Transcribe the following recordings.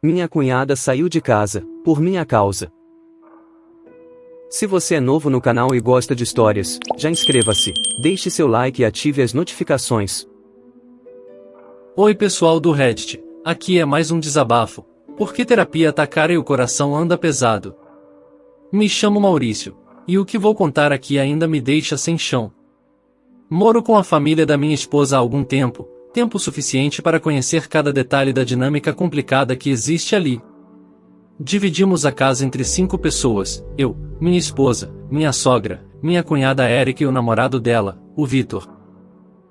Minha cunhada saiu de casa, por minha causa. Se você é novo no canal e gosta de histórias, já inscreva-se, deixe seu like e ative as notificações. Oi pessoal do Reddit, aqui é mais um desabafo, porque terapia tá cara e o coração anda pesado. Me chamo Maurício, e o que vou contar aqui ainda me deixa sem chão. Moro com a família da minha esposa há algum tempo suficiente para conhecer cada detalhe da dinâmica complicada que existe ali. Dividimos a casa entre 5 pessoas, eu, minha esposa, minha sogra, minha cunhada Erica e o namorado dela, o Vitor.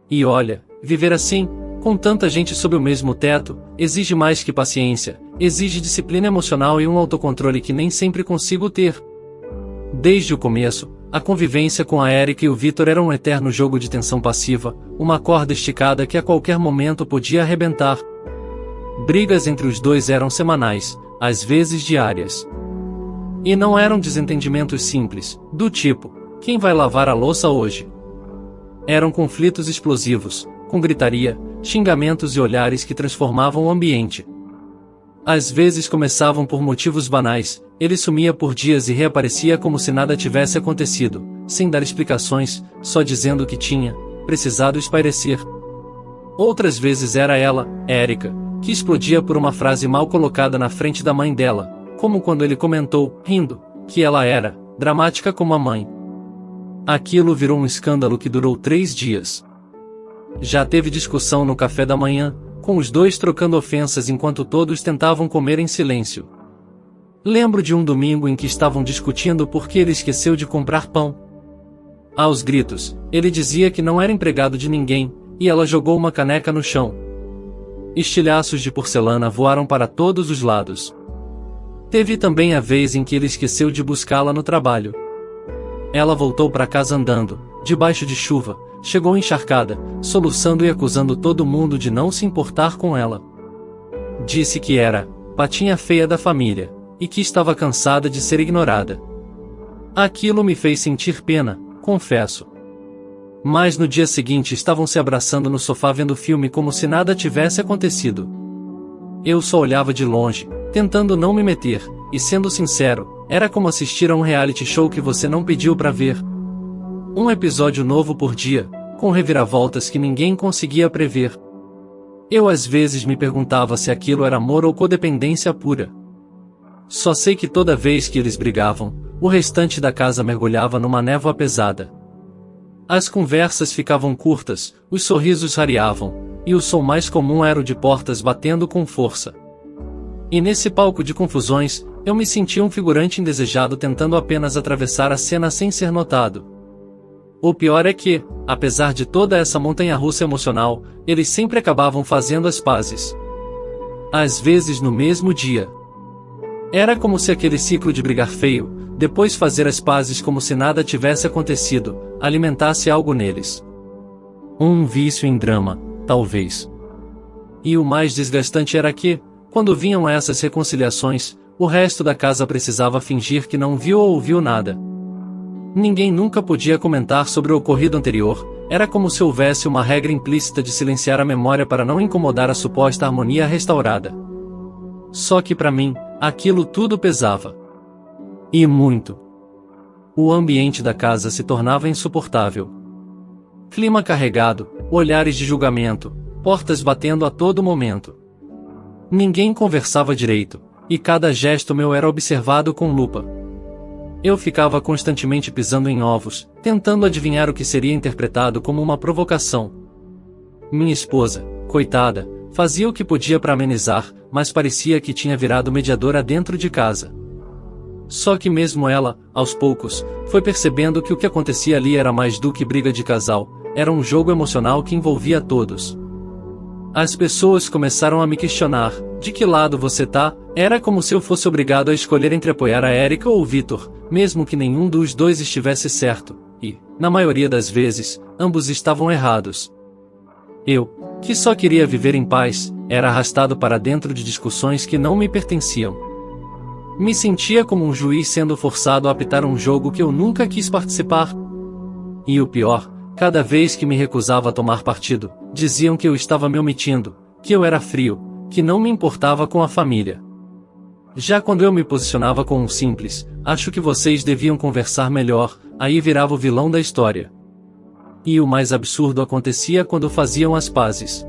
E olha, viver assim, com tanta gente sob o mesmo teto, exige mais que paciência, exige disciplina emocional e um autocontrole que nem sempre consigo ter. Desde o começo, a convivência com a Erica e o Vitor era um eterno jogo de tensão passiva, uma corda esticada que a qualquer momento podia arrebentar. Brigas entre os dois eram semanais, às vezes diárias. E não eram desentendimentos simples, do tipo, quem vai lavar a louça hoje? Eram conflitos explosivos, com gritaria, xingamentos e olhares que transformavam o ambiente. Às vezes começavam por motivos banais, ele sumia por dias e reaparecia como se nada tivesse acontecido, sem dar explicações, só dizendo que tinha precisado espairecer. Outras vezes era ela, Erica, que explodia por uma frase mal colocada na frente da mãe dela, como quando ele comentou, rindo, que ela era dramática como a mãe. Aquilo virou um escândalo que durou 3 dias. Já teve discussão no café da manhã, com os dois trocando ofensas enquanto todos tentavam comer em silêncio. Lembro de um domingo em que estavam discutindo porque ele esqueceu de comprar pão. Aos gritos, ele dizia que não era empregado de ninguém, e ela jogou uma caneca no chão. Estilhaços de porcelana voaram para todos os lados. Teve também a vez em que ele esqueceu de buscá-la no trabalho. Ela voltou para casa andando, debaixo de chuva, chegou encharcada, soluçando e acusando todo mundo de não se importar com ela. Disse que era patinha feia da família, e que estava cansada de ser ignorada. Aquilo me fez sentir pena, confesso. Mas no dia seguinte estavam se abraçando no sofá vendo filme como se nada tivesse acontecido. Eu só olhava de longe, tentando não me meter, e sendo sincero, era como assistir a um reality show que você não pediu para ver. Um episódio novo por dia, com reviravoltas que ninguém conseguia prever. Eu às vezes me perguntava se aquilo era amor ou codependência pura. Só sei que toda vez que eles brigavam, o restante da casa mergulhava numa névoa pesada. As conversas ficavam curtas, os sorrisos rareavam, e o som mais comum era o de portas batendo com força. E nesse palco de confusões, eu me sentia um figurante indesejado tentando apenas atravessar a cena sem ser notado. O pior é que, apesar de toda essa montanha-russa emocional, eles sempre acabavam fazendo as pazes. Às vezes no mesmo dia. Era como se aquele ciclo de brigar feio, depois fazer as pazes como se nada tivesse acontecido, alimentasse algo neles. Um vício em drama, talvez. E o mais desgastante era que, quando vinham essas reconciliações, o resto da casa precisava fingir que não viu ou ouviu nada. Ninguém nunca podia comentar sobre o ocorrido anterior, era como se houvesse uma regra implícita de silenciar a memória para não incomodar a suposta harmonia restaurada. Só que para mim, aquilo tudo pesava. E muito. O ambiente da casa se tornava insuportável. Clima carregado, olhares de julgamento, portas batendo a todo momento. Ninguém conversava direito, e cada gesto meu era observado com lupa. Eu ficava constantemente pisando em ovos, tentando adivinhar o que seria interpretado como uma provocação. Minha esposa, coitada, fazia o que podia para amenizar, mas parecia que tinha virado mediadora dentro de casa. Só que mesmo ela, aos poucos, foi percebendo que o que acontecia ali era mais do que briga de casal, era um jogo emocional que envolvia todos. As pessoas começaram a me questionar, de que lado você tá? Era como se eu fosse obrigado a escolher entre apoiar a Erica ou o Vitor, mesmo que nenhum dos dois estivesse certo, e, na maioria das vezes, ambos estavam errados. Eu, que só queria viver em paz, era arrastado para dentro de discussões que não me pertenciam. Me sentia como um juiz sendo forçado a apitar um jogo que eu nunca quis participar. E o pior, cada vez que me recusava a tomar partido, diziam que eu estava me omitindo, que eu era frio, que não me importava com a família. Já quando eu me posicionava com um simples, acho que vocês deviam conversar melhor, aí virava o vilão da história. E o mais absurdo acontecia quando faziam as pazes.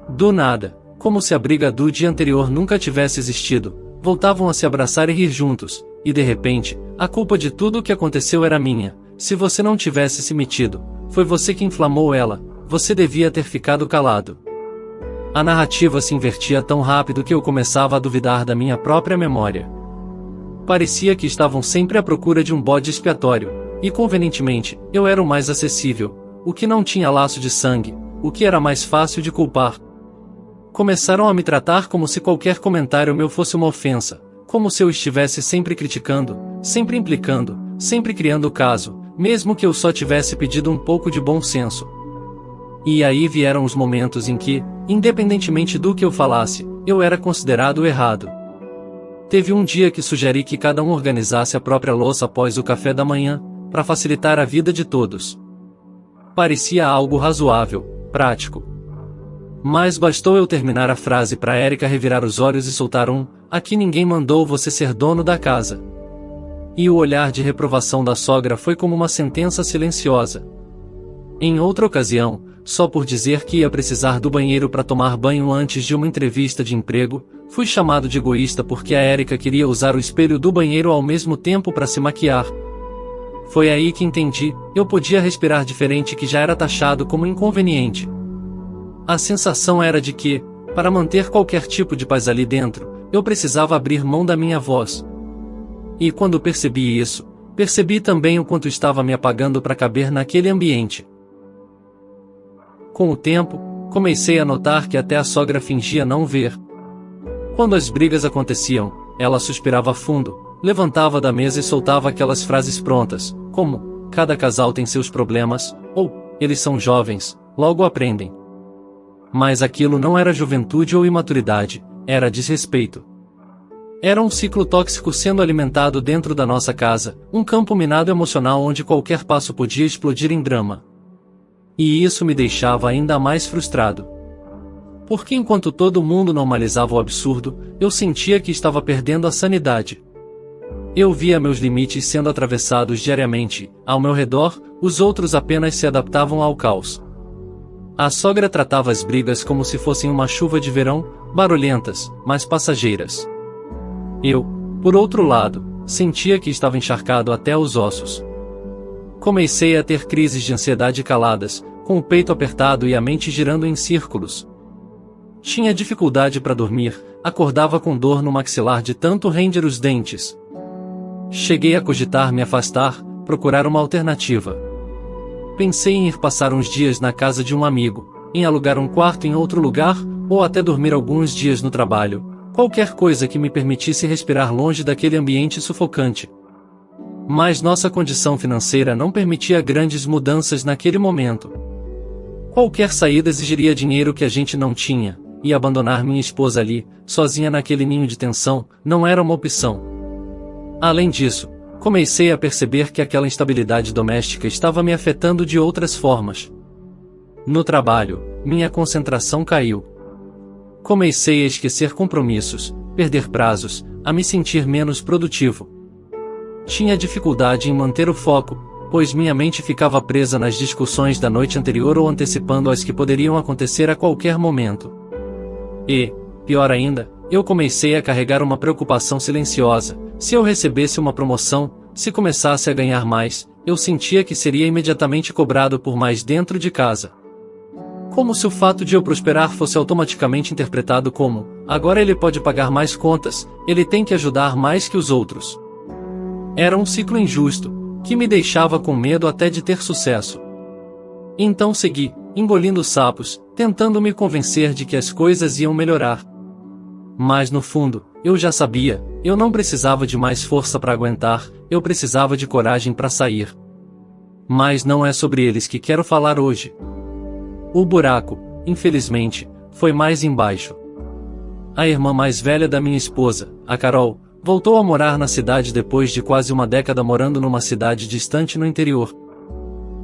Do nada, como se a briga do dia anterior nunca tivesse existido, voltavam a se abraçar e rir juntos, e de repente, a culpa de tudo o que aconteceu era minha. Se você não tivesse se metido, foi você que inflamou ela, você devia ter ficado calado. A narrativa se invertia tão rápido que eu começava a duvidar da minha própria memória. Parecia que estavam sempre à procura de um bode expiatório, e convenientemente, eu era o mais acessível, o que não tinha laço de sangue, o que era mais fácil de culpar. Começaram a me tratar como se qualquer comentário meu fosse uma ofensa, como se eu estivesse sempre criticando, sempre implicando, sempre criando caso, mesmo que eu só tivesse pedido um pouco de bom senso. E aí vieram os momentos em que, independentemente do que eu falasse, eu era considerado errado. Teve um dia que sugeri que cada um organizasse a própria louça após o café da manhã, para facilitar a vida de todos. Parecia algo razoável, prático. Mas bastou eu terminar a frase para Érica revirar os olhos e soltar um: "Aqui ninguém mandou você ser dono da casa." E o olhar de reprovação da sogra foi como uma sentença silenciosa. Em outra ocasião, só por dizer que ia precisar do banheiro para tomar banho antes de uma entrevista de emprego, fui chamado de egoísta porque a Érica queria usar o espelho do banheiro ao mesmo tempo para se maquiar. Foi aí que entendi, eu podia respirar diferente, que já era taxado como inconveniente. A sensação era de que, para manter qualquer tipo de paz ali dentro, eu precisava abrir mão da minha voz. E quando percebi isso, percebi também o quanto estava me apagando para caber naquele ambiente. Com o tempo, comecei a notar que até a sogra fingia não ver. Quando as brigas aconteciam, ela suspirava fundo, levantava da mesa e soltava aquelas frases prontas, como: "Cada casal tem seus problemas", ou "Eles são jovens, logo aprendem." Mas aquilo não era juventude ou imaturidade, era desrespeito. Era um ciclo tóxico sendo alimentado dentro da nossa casa, um campo minado emocional onde qualquer passo podia explodir em drama. E isso me deixava ainda mais frustrado. Porque enquanto todo mundo normalizava o absurdo, eu sentia que estava perdendo a sanidade. Eu via meus limites sendo atravessados diariamente, ao meu redor, os outros apenas se adaptavam ao caos. A sogra tratava as brigas como se fossem uma chuva de verão, barulhentas, mas passageiras. Eu, por outro lado, sentia que estava encharcado até os ossos. Comecei a ter crises de ansiedade caladas, com o peito apertado e a mente girando em círculos. Tinha dificuldade para dormir, acordava com dor no maxilar de tanto ranger os dentes. Cheguei a cogitar me afastar, procurar uma alternativa. Pensei em ir passar uns dias na casa de um amigo, em alugar um quarto em outro lugar, ou até dormir alguns dias no trabalho, qualquer coisa que me permitisse respirar longe daquele ambiente sufocante. Mas nossa condição financeira não permitia grandes mudanças naquele momento. Qualquer saída exigiria dinheiro que a gente não tinha, e abandonar minha esposa ali, sozinha naquele ninho de tensão, não era uma opção. Além disso, comecei a perceber que aquela instabilidade doméstica estava me afetando de outras formas. No trabalho, minha concentração caiu. Comecei a esquecer compromissos, perder prazos, a me sentir menos produtivo. Tinha dificuldade em manter o foco, pois minha mente ficava presa nas discussões da noite anterior ou antecipando as que poderiam acontecer a qualquer momento. E, pior ainda, eu comecei a carregar uma preocupação silenciosa. Se eu recebesse uma promoção, se começasse a ganhar mais, eu sentia que seria imediatamente cobrado por mais dentro de casa. Como se o fato de eu prosperar fosse automaticamente interpretado como: agora ele pode pagar mais contas, ele tem que ajudar mais que os outros. Era um ciclo injusto, que me deixava com medo até de ter sucesso. Então segui, engolindo sapos, tentando me convencer de que as coisas iam melhorar. Mas no fundo, eu já sabia, eu não precisava de mais força para aguentar, eu precisava de coragem para sair. Mas não é sobre eles que quero falar hoje. O buraco, infelizmente, foi mais embaixo. A irmã mais velha da minha esposa, a Carol, voltou a morar na cidade depois de quase uma década morando numa cidade distante no interior.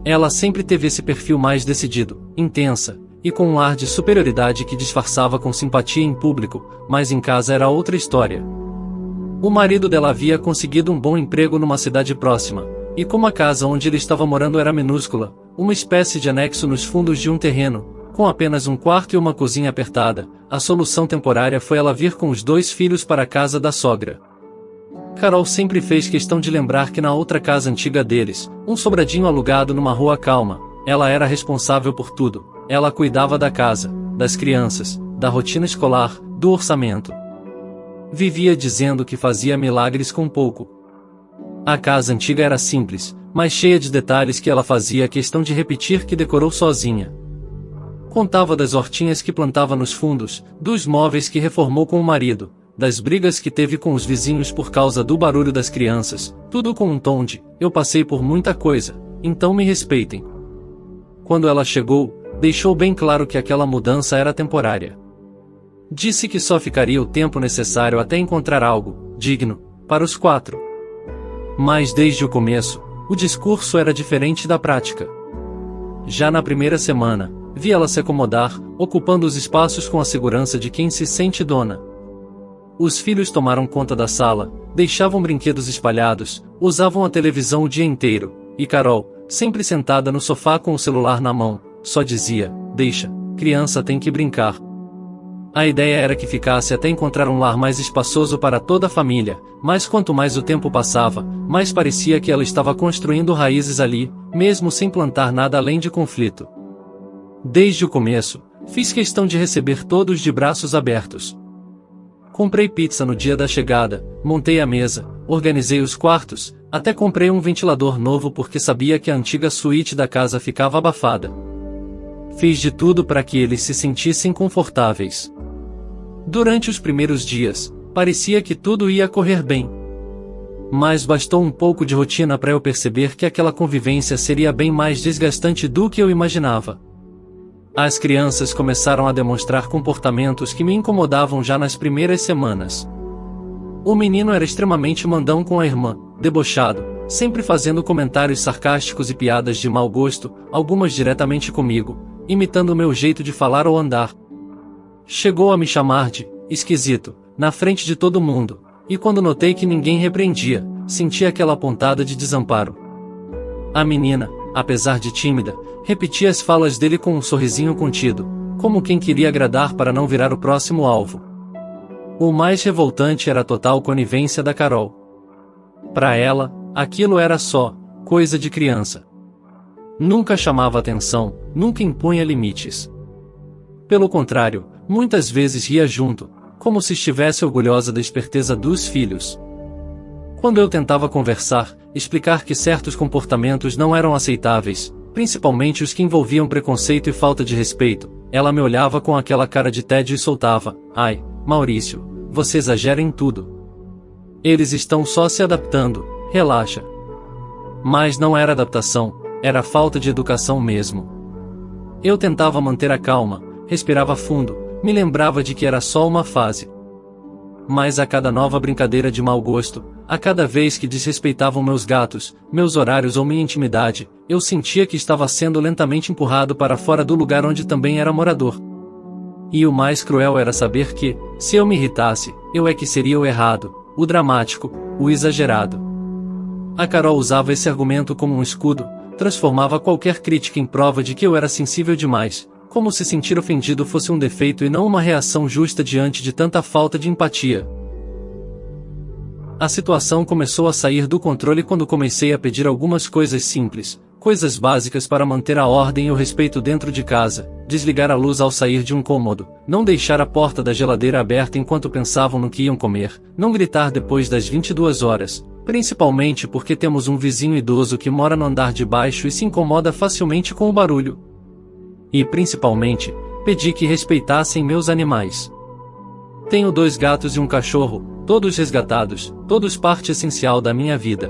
Ela sempre teve esse perfil mais decidido, intensa, e com um ar de superioridade que disfarçava com simpatia em público, mas em casa era outra história. O marido dela havia conseguido um bom emprego numa cidade próxima, e como a casa onde ele estava morando era minúscula, uma espécie de anexo nos fundos de um terreno, com apenas um quarto e uma cozinha apertada, a solução temporária foi ela vir com os 2 filhos para a casa da sogra. Carol sempre fez questão de lembrar que na outra casa antiga deles, um sobradinho alugado numa rua calma, ela era responsável por tudo. Ela cuidava da casa, das crianças, da rotina escolar, do orçamento. Vivia dizendo que fazia milagres com pouco. A casa antiga era simples, mas cheia de detalhes que ela fazia questão de repetir que decorou sozinha. Contava das hortinhas que plantava nos fundos, dos móveis que reformou com o marido, das brigas que teve com os vizinhos por causa do barulho das crianças, tudo com um tom de: eu passei por muita coisa, então me respeitem. Quando ela chegou, deixou bem claro que aquela mudança era temporária. Disse que só ficaria o tempo necessário até encontrar algo digno para os 4. Mas desde o começo, o discurso era diferente da prática. Já na primeira semana, vi ela se acomodar, ocupando os espaços com a segurança de quem se sente dona. Os filhos tomaram conta da sala, deixavam brinquedos espalhados, usavam a televisão o dia inteiro, e Carol, sempre sentada no sofá com o celular na mão, só dizia: deixa, criança tem que brincar. A ideia era que ficasse até encontrar um lar mais espaçoso para toda a família, mas quanto mais o tempo passava, mais parecia que ela estava construindo raízes ali, mesmo sem plantar nada além de conflito. Desde o começo, fiz questão de receber todos de braços abertos. Comprei pizza no dia da chegada, montei a mesa, organizei os quartos, até comprei um ventilador novo porque sabia que a antiga suíte da casa ficava abafada. Fiz de tudo para que eles se sentissem confortáveis. Durante os primeiros dias, parecia que tudo ia correr bem. Mas bastou um pouco de rotina para eu perceber que aquela convivência seria bem mais desgastante do que eu imaginava. As crianças começaram a demonstrar comportamentos que me incomodavam já nas primeiras semanas. O menino era extremamente mandão com a irmã, debochado, sempre fazendo comentários sarcásticos e piadas de mau gosto, algumas diretamente comigo, imitando o meu jeito de falar ou andar. Chegou a me chamar de esquisito, na frente de todo mundo, e quando notei que ninguém repreendia, senti aquela pontada de desamparo. A menina, apesar de tímida, repetia as falas dele com um sorrisinho contido, como quem queria agradar para não virar o próximo alvo. O mais revoltante era a total conivência da Carol. Para ela, aquilo era só coisa de criança. Nunca chamava atenção, nunca impunha limites. Pelo contrário, muitas vezes ria junto, como se estivesse orgulhosa da esperteza dos filhos. Quando eu tentava conversar, explicar que certos comportamentos não eram aceitáveis, principalmente os que envolviam preconceito e falta de respeito, ela me olhava com aquela cara de tédio e soltava: ai, Maurício, você exagera em tudo. Eles estão só se adaptando, relaxa. Mas não era adaptação, era falta de educação mesmo. Eu tentava manter a calma, respirava fundo, me lembrava de que era só uma fase. Mas a cada nova brincadeira de mau gosto, a cada vez que desrespeitavam meus gatos, meus horários ou minha intimidade, eu sentia que estava sendo lentamente empurrado para fora do lugar onde também era morador. E o mais cruel era saber que, se eu me irritasse, eu é que seria o errado, o dramático, o exagerado. A Carol usava esse argumento como um escudo, transformava qualquer crítica em prova de que eu era sensível demais, como se sentir ofendido fosse um defeito e não uma reação justa diante de tanta falta de empatia. A situação começou a sair do controle quando comecei a pedir algumas coisas simples, coisas básicas para manter a ordem e o respeito dentro de casa: desligar a luz ao sair de um cômodo, não deixar a porta da geladeira aberta enquanto pensavam no que iam comer, não gritar depois das 22 horas, principalmente porque temos um vizinho idoso que mora no andar de baixo e se incomoda facilmente com o barulho. E principalmente, pedi que respeitassem meus animais. Tenho 2 gatos e um cachorro, todos resgatados, todos parte essencial da minha vida.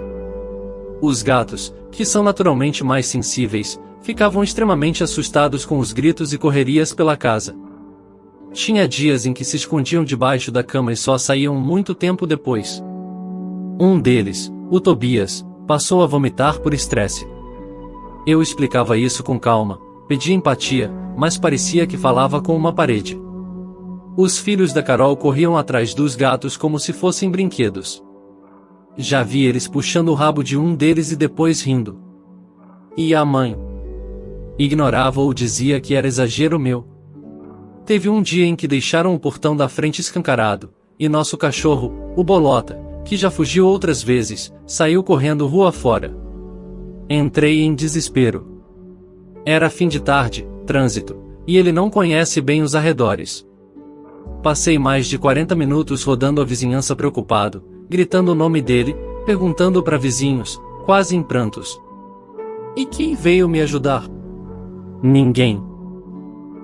Os gatos, que são naturalmente mais sensíveis, ficavam extremamente assustados com os gritos e correrias pela casa. Tinha dias em que se escondiam debaixo da cama e só saíam muito tempo depois. Um deles, o Tobias, passou a vomitar por estresse. Eu explicava isso com calma, pedia empatia, mas parecia que falava com uma parede. Os filhos da Carol corriam atrás dos gatos como se fossem brinquedos. Já vi eles puxando o rabo de um deles e depois rindo. E a mãe? Ignorava ou dizia que era exagero meu. Teve um dia em que deixaram o portão da frente escancarado, e nosso cachorro, o Bolota, que já fugiu outras vezes, saiu correndo rua fora. Entrei em desespero. Era fim de tarde, trânsito, e ele não conhece bem os arredores. Passei mais de 40 minutos rodando a vizinhança preocupado, gritando o nome dele, perguntando para vizinhos, quase em prantos. E quem veio me ajudar? Ninguém.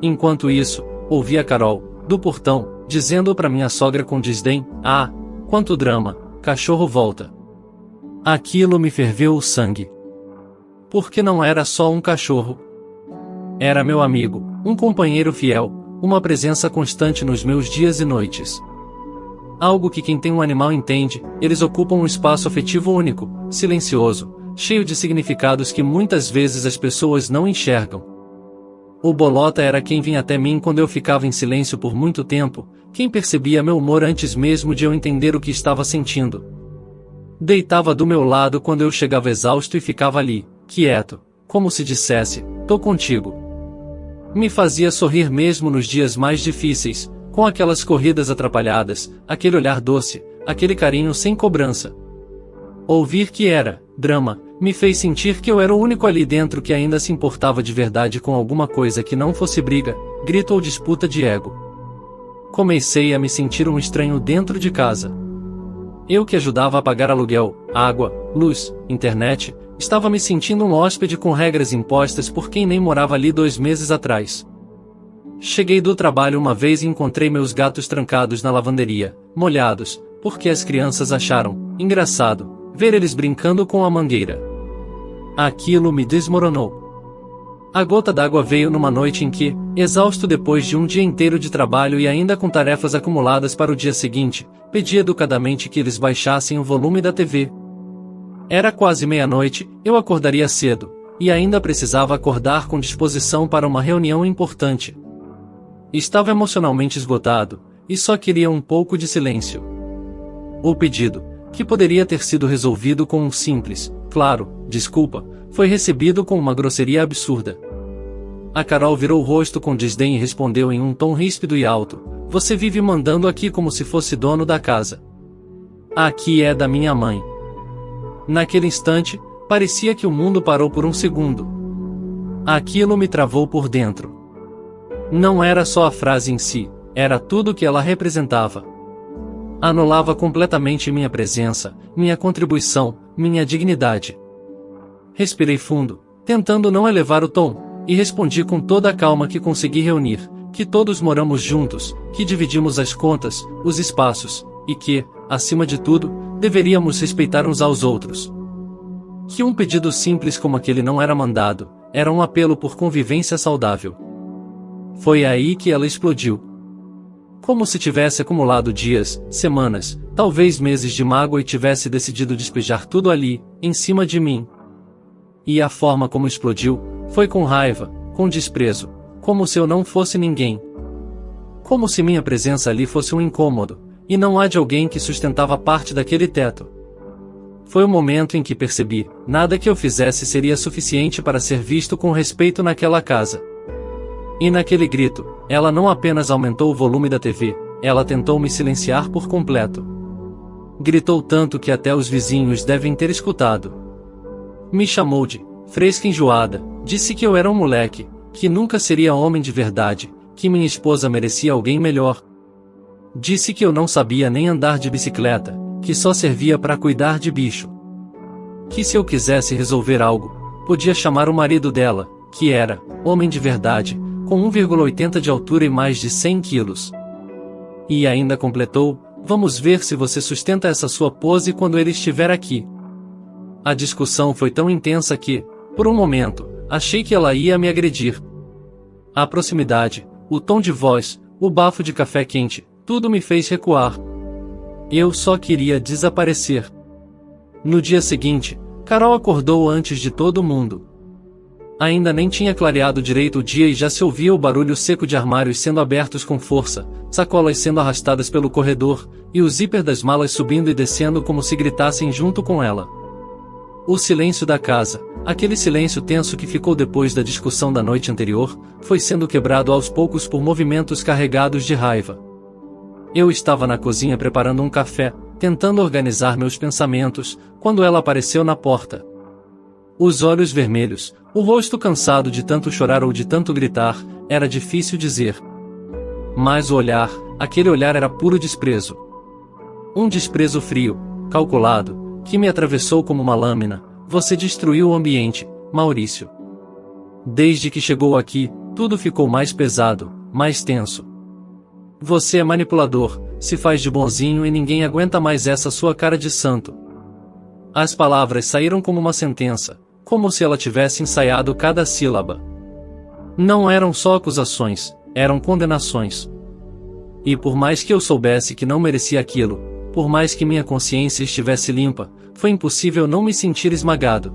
Enquanto isso, ouvi a Carol, do portão, dizendo para minha sogra com desdém: "Ah, quanto drama, cachorro volta." Aquilo me ferveu o sangue. Porque não era só um cachorro. Era meu amigo, um companheiro fiel, uma presença constante nos meus dias e noites. Algo que quem tem um animal entende, eles ocupam um espaço afetivo único, silencioso, cheio de significados que muitas vezes as pessoas não enxergam. O Bolota era quem vinha até mim quando eu ficava em silêncio por muito tempo, quem percebia meu humor antes mesmo de eu entender o que estava sentindo. Deitava do meu lado quando eu chegava exausto e ficava ali, quieto, como se dissesse: "Tô contigo." Me fazia sorrir mesmo nos dias mais difíceis, com aquelas corridas atrapalhadas, aquele olhar doce, aquele carinho sem cobrança. Ouvir que era drama me fez sentir que eu era o único ali dentro que ainda se importava de verdade com alguma coisa que não fosse briga, grito ou disputa de ego. Comecei a me sentir um estranho dentro de casa. Eu que ajudava a pagar aluguel, água, luz, internet, estava me sentindo um hóspede com regras impostas por quem nem morava ali 2 meses atrás. Cheguei do trabalho uma vez e encontrei meus gatos trancados na lavanderia, molhados, porque as crianças acharam engraçado ver eles brincando com a mangueira. Aquilo me desmoronou. A gota d'água veio numa noite em que, exausto depois de um dia inteiro de trabalho e ainda com tarefas acumuladas para o dia seguinte, pedi educadamente que eles baixassem o volume da TV. Era quase meia-noite, eu acordaria cedo, e ainda precisava acordar com disposição para uma reunião importante. Estava emocionalmente esgotado, e só queria um pouco de silêncio. O pedido, que poderia ter sido resolvido com um simples, claro, desculpa, foi recebido com uma grosseria absurda. A Carol virou o rosto com desdém e respondeu em um tom ríspido e alto: "Você vive mandando aqui como se fosse dono da casa. Aqui é da minha mãe." Naquele instante, parecia que o mundo parou por um segundo. Aquilo me travou por dentro. Não era só a frase em si, era tudo o que ela representava. Anulava completamente minha presença, minha contribuição, minha dignidade. Respirei fundo, tentando não elevar o tom, e respondi com toda a calma que consegui reunir, que todos moramos juntos, que dividimos as contas, os espaços, e que, acima de tudo, deveríamos respeitar uns aos outros. Que um pedido simples como aquele não era mandado, era um apelo por convivência saudável. Foi aí que ela explodiu. Como se tivesse acumulado dias, semanas, talvez meses de mágoa e tivesse decidido despejar tudo ali, em cima de mim. E a forma como explodiu, foi com raiva, com desprezo, como se eu não fosse ninguém. Como se minha presença ali fosse um incômodo, e não há de alguém que sustentava parte daquele teto. Foi o momento em que percebi, nada que eu fizesse seria suficiente para ser visto com respeito naquela casa. E naquele grito, ela não apenas aumentou o volume da TV, ela tentou me silenciar por completo. Gritou tanto que até os vizinhos devem ter escutado. Me chamou de fresca enjoada, disse que eu era um moleque, que nunca seria homem de verdade, que minha esposa merecia alguém melhor. Disse que eu não sabia nem andar de bicicleta, que só servia para cuidar de bicho. Que se eu quisesse resolver algo, podia chamar o marido dela, que era homem de verdade, com 1,80 de altura e mais de 100 quilos. E ainda completou: "Vamos ver se você sustenta essa sua pose quando ele estiver aqui." A discussão foi tão intensa que, por um momento, achei que ela ia me agredir. A proximidade, o tom de voz, o bafo de café quente, tudo me fez recuar. Eu só queria desaparecer. No dia seguinte, Carol acordou antes de todo mundo. Ainda nem tinha clareado direito o dia e já se ouvia o barulho seco de armários sendo abertos com força, sacolas sendo arrastadas pelo corredor, e o zíper das malas subindo e descendo como se gritassem junto com ela. O silêncio da casa, aquele silêncio tenso que ficou depois da discussão da noite anterior, foi sendo quebrado aos poucos por movimentos carregados de raiva. Eu estava na cozinha preparando um café, tentando organizar meus pensamentos, quando ela apareceu na porta. Os olhos vermelhos, o rosto cansado de tanto chorar ou de tanto gritar, era difícil dizer. Mas o olhar, aquele olhar era puro desprezo. Um desprezo frio, calculado, que me atravessou como uma lâmina. Você destruiu o ambiente, Maurício. Desde que chegou aqui, tudo ficou mais pesado, mais tenso. Você é manipulador, se faz de bonzinho e ninguém aguenta mais essa sua cara de santo. As palavras saíram como uma sentença, como se ela tivesse ensaiado cada sílaba. Não eram só acusações, eram condenações. E por mais que eu soubesse que não merecia aquilo, por mais que minha consciência estivesse limpa, foi impossível não me sentir esmagado.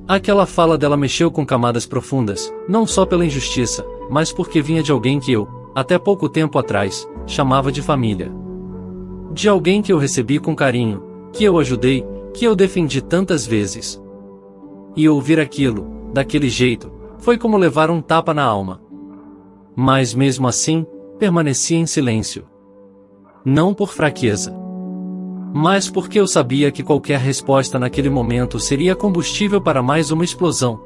Aquela fala dela mexeu com camadas profundas, não só pela injustiça, mas porque vinha de alguém que eu, até pouco tempo atrás, chamava de família. De alguém que eu recebi com carinho, que eu ajudei, que eu defendi tantas vezes. E ouvir aquilo, daquele jeito, foi como levar um tapa na alma. Mas mesmo assim, permaneci em silêncio. Não por fraqueza, mas porque eu sabia que qualquer resposta naquele momento seria combustível para mais uma explosão.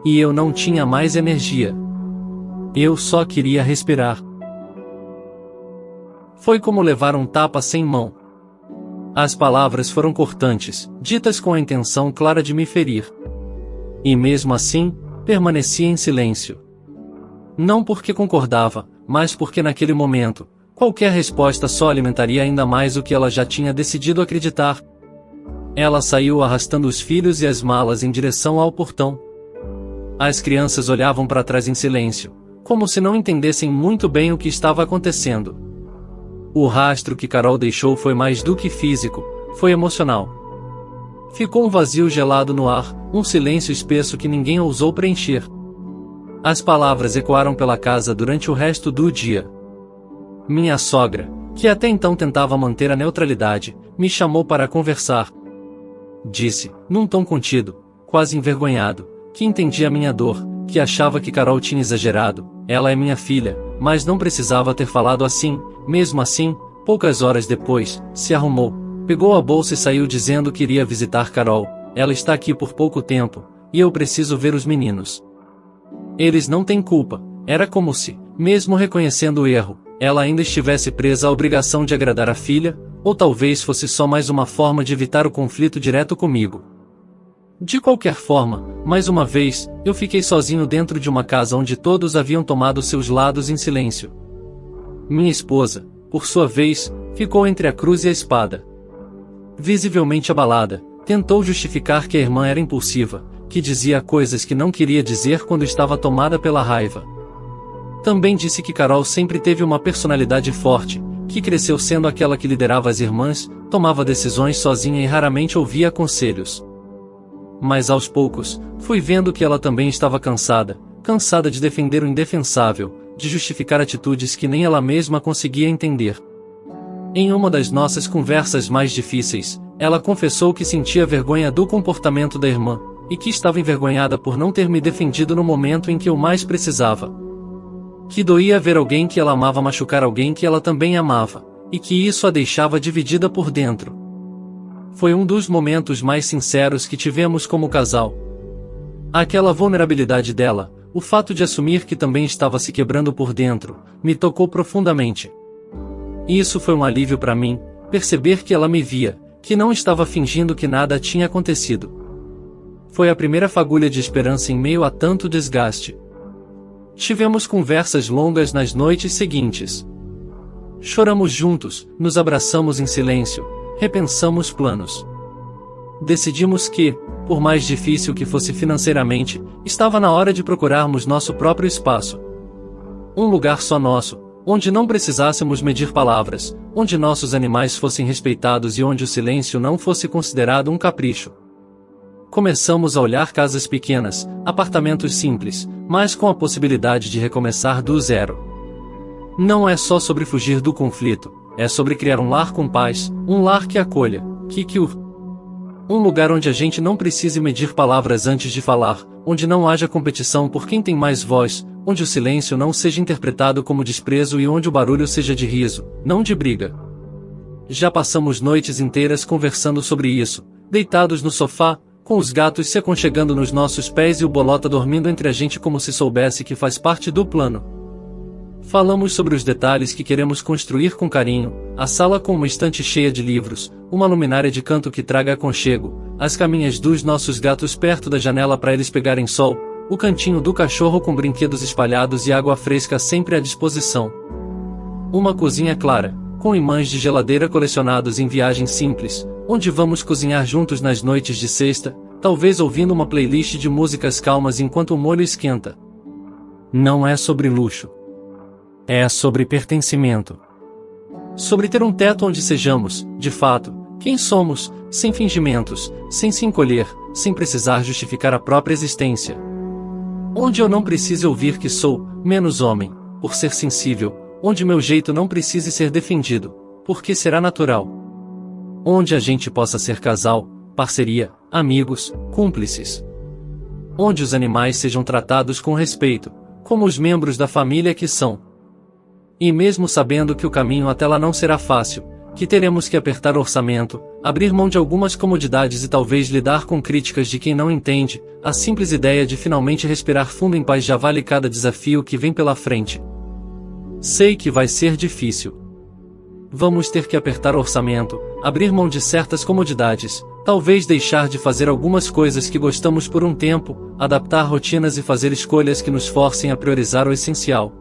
E eu não tinha mais energia. Eu só queria respirar. Foi como levar um tapa sem mão. As palavras foram cortantes, ditas com a intenção clara de me ferir. E mesmo assim, permaneci em silêncio. Não porque concordava, mas porque naquele momento, qualquer resposta só alimentaria ainda mais o que ela já tinha decidido acreditar. Ela saiu arrastando os filhos e as malas em direção ao portão. As crianças olhavam para trás em silêncio, como se não entendessem muito bem o que estava acontecendo. O rastro que Carol deixou foi mais do que físico, foi emocional. Ficou um vazio gelado no ar, um silêncio espesso que ninguém ousou preencher. As palavras ecoaram pela casa durante o resto do dia. Minha sogra, que até então tentava manter a neutralidade, me chamou para conversar. Disse, num tom contido, quase envergonhado, que entendia minha dor, que achava que Carol tinha exagerado. Ela é minha filha, mas não precisava ter falado assim. Mesmo assim, poucas horas depois, se arrumou, pegou a bolsa e saiu dizendo que iria visitar Carol. Ela está aqui por pouco tempo, e eu preciso ver os meninos. Eles não têm culpa. Era como se, mesmo reconhecendo o erro, ela ainda estivesse presa à obrigação de agradar a filha, ou talvez fosse só mais uma forma de evitar o conflito direto comigo. De qualquer forma, mais uma vez, eu fiquei sozinho dentro de uma casa onde todos haviam tomado seus lados em silêncio. Minha esposa, por sua vez, ficou entre a cruz e a espada. Visivelmente abalada, tentou justificar que a irmã era impulsiva, que dizia coisas que não queria dizer quando estava tomada pela raiva. Também disse que Carol sempre teve uma personalidade forte, que cresceu sendo aquela que liderava as irmãs, tomava decisões sozinha e raramente ouvia conselhos. Mas aos poucos, fui vendo que ela também estava cansada de defender o indefensável, de justificar atitudes que nem ela mesma conseguia entender. Em uma das nossas conversas mais difíceis, ela confessou que sentia vergonha do comportamento da irmã, e que estava envergonhada por não ter me defendido no momento em que eu mais precisava. Que doía ver alguém que ela amava machucar alguém que ela também amava, e que isso a deixava dividida por dentro. Foi um dos momentos mais sinceros que tivemos como casal. Aquela vulnerabilidade dela, o fato de assumir que também estava se quebrando por dentro, me tocou profundamente. Isso foi um alívio para mim, perceber que ela me via, que não estava fingindo que nada tinha acontecido. Foi a primeira fagulha de esperança em meio a tanto desgaste. Tivemos conversas longas nas noites seguintes. Choramos juntos, nos abraçamos em silêncio, repensamos planos. Decidimos que, por mais difícil que fosse financeiramente, estava na hora de procurarmos nosso próprio espaço. Um lugar só nosso, onde não precisássemos medir palavras, onde nossos animais fossem respeitados e onde o silêncio não fosse considerado um capricho. começamos a olhar casas pequenas, apartamentos simples, mas com a possibilidade de recomeçar do zero. Não é só sobre fugir do conflito, é sobre criar um lar com paz, um lar que acolha, que cure. Um lugar onde a gente não precise medir palavras antes de falar, onde não haja competição por quem tem mais voz, onde o silêncio não seja interpretado como desprezo e onde o barulho seja de riso, não de briga. Já passamos noites inteiras conversando sobre isso, deitados no sofá, com os gatos se aconchegando nos nossos pés e o Bolota dormindo entre a gente como se soubesse que faz parte do plano. Falamos sobre os detalhes que queremos construir com carinho, a sala com uma estante cheia de livros, uma luminária de canto que traga aconchego, as caminhas dos nossos gatos perto da janela para eles pegarem sol, o cantinho do cachorro com brinquedos espalhados e água fresca sempre à disposição. Uma cozinha clara, com imãs de geladeira colecionados em viagens simples, onde vamos cozinhar juntos nas noites de sexta, talvez ouvindo uma playlist de músicas calmas enquanto o molho esquenta. Não é sobre luxo. É sobre pertencimento. Sobre ter um teto onde sejamos, de fato, quem somos, sem fingimentos, sem se encolher, sem precisar justificar a própria existência. Onde eu não precise ouvir que sou menos homem, por ser sensível, onde meu jeito não precise ser defendido, porque será natural. Onde a gente possa ser casal, parceria, amigos, cúmplices. Onde os animais sejam tratados com respeito, como os membros da família que são. E mesmo sabendo que o caminho até lá não será fácil, que teremos que apertar orçamento, abrir mão de algumas comodidades e talvez lidar com críticas de quem não entende, a simples ideia de finalmente respirar fundo em paz já vale cada desafio que vem pela frente. Sei que vai ser difícil. Vamos ter que apertar orçamento, abrir mão de certas comodidades, talvez deixar de fazer algumas coisas que gostamos por um tempo, adaptar rotinas e fazer escolhas que nos forcem a priorizar o essencial.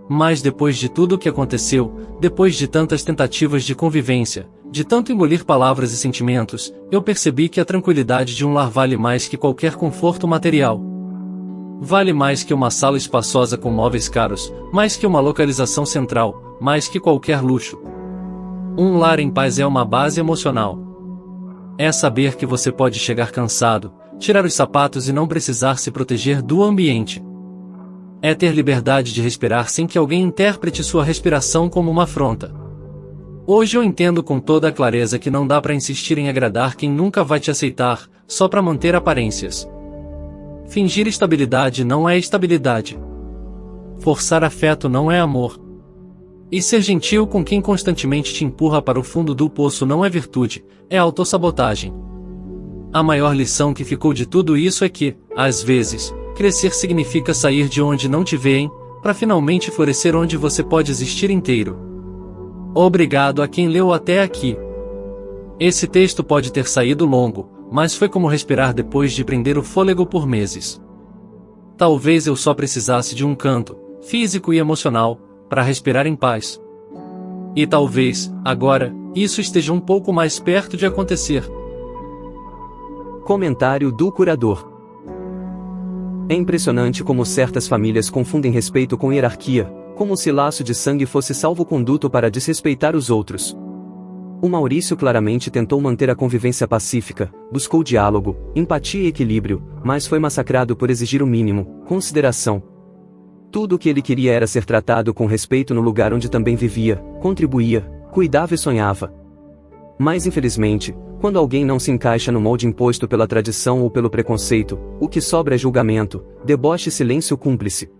Mas depois de tudo o que aconteceu, depois de tantas tentativas de convivência, de tanto engolir palavras e sentimentos, eu percebi que a tranquilidade de um lar vale mais que qualquer conforto material. Vale mais que uma sala espaçosa com móveis caros, mais que uma localização central, mais que qualquer luxo. Um lar em paz é uma base emocional. É saber que você pode chegar cansado, tirar os sapatos e não precisar se proteger do ambiente. É ter liberdade de respirar sem que alguém interprete sua respiração como uma afronta. Hoje eu entendo com toda a clareza que não dá para insistir em agradar quem nunca vai te aceitar, só para manter aparências. Fingir estabilidade não é estabilidade. Forçar afeto não é amor. E ser gentil com quem constantemente te empurra para o fundo do poço não é virtude, é autossabotagem. A maior lição que ficou de tudo isso é que, às vezes, crescer significa sair de onde não te veem, para finalmente florescer onde você pode existir inteiro. Obrigado a quem leu até aqui. Esse texto pode ter saído longo, mas foi como respirar depois de prender o fôlego por meses. Talvez eu só precisasse de um canto, físico e emocional, para respirar em paz. E talvez, agora, isso esteja um pouco mais perto de acontecer. Comentário do curador. É impressionante como certas famílias confundem respeito com hierarquia, como se laço de sangue fosse salvo-conduto para desrespeitar os outros. O Maurício claramente tentou manter a convivência pacífica, buscou diálogo, empatia e equilíbrio, mas foi massacrado por exigir o mínimo, consideração. Tudo o que ele queria era ser tratado com respeito no lugar onde também vivia, contribuía, cuidava e sonhava. Mas infelizmente, quando alguém não se encaixa no molde imposto pela tradição ou pelo preconceito, o que sobra é julgamento, deboche e silêncio cúmplice.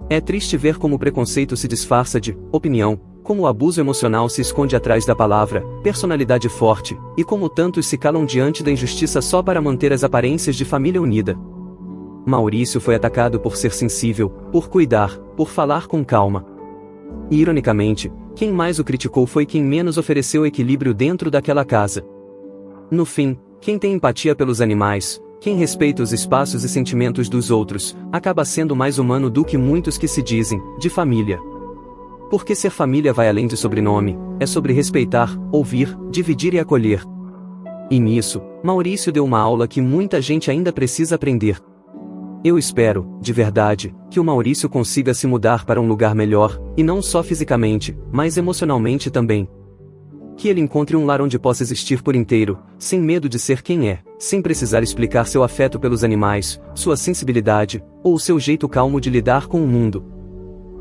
É triste ver como o preconceito se disfarça de opinião, como o abuso emocional se esconde atrás da palavra personalidade forte, e como tantos se calam diante da injustiça só para manter as aparências de família unida. Maurício foi atacado por ser sensível, por cuidar, por falar com calma. E, ironicamente, quem mais o criticou foi quem menos ofereceu equilíbrio dentro daquela casa. No fim, quem tem empatia pelos animais, quem respeita os espaços e sentimentos dos outros, acaba sendo mais humano do que muitos que se dizem, de família. Porque ser família vai além de sobrenome, é sobre respeitar, ouvir, dividir e acolher. E nisso, Maurício deu uma aula que muita gente ainda precisa aprender. Eu espero, de verdade, que o Maurício consiga se mudar para um lugar melhor, e não só fisicamente, mas emocionalmente também. Que ele encontre um lar onde possa existir por inteiro, sem medo de ser quem é, sem precisar explicar seu afeto pelos animais, sua sensibilidade, ou seu jeito calmo de lidar com o mundo.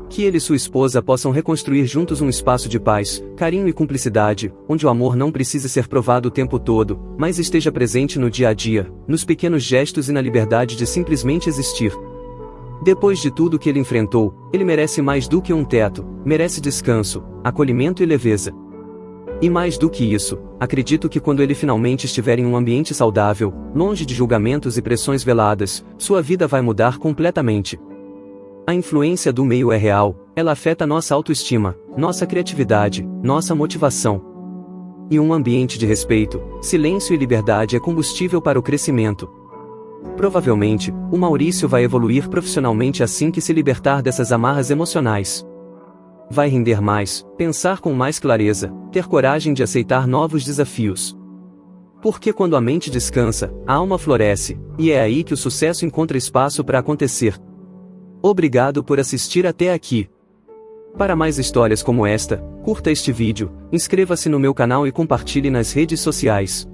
Que ele e sua esposa possam reconstruir juntos um espaço de paz, carinho e cumplicidade, onde o amor não precise ser provado o tempo todo, mas esteja presente no dia a dia, nos pequenos gestos e na liberdade de simplesmente existir. Depois de tudo que ele enfrentou, ele merece mais do que um teto, merece descanso, acolhimento e leveza. E mais do que isso, acredito que quando ele finalmente estiver em um ambiente saudável, longe de julgamentos e pressões veladas, sua vida vai mudar completamente. A influência do meio é real, ela afeta nossa autoestima, nossa criatividade, nossa motivação. E um ambiente de respeito, silêncio e liberdade é combustível para o crescimento. Provavelmente, o Maurício vai evoluir profissionalmente assim que se libertar dessas amarras emocionais. Vai render mais, pensar com mais clareza, ter coragem de aceitar novos desafios. Porque quando a mente descansa, a alma floresce, e é aí que o sucesso encontra espaço para acontecer. Obrigado por assistir até aqui. Para mais histórias como esta, curta este vídeo, inscreva-se no meu canal e compartilhe nas redes sociais.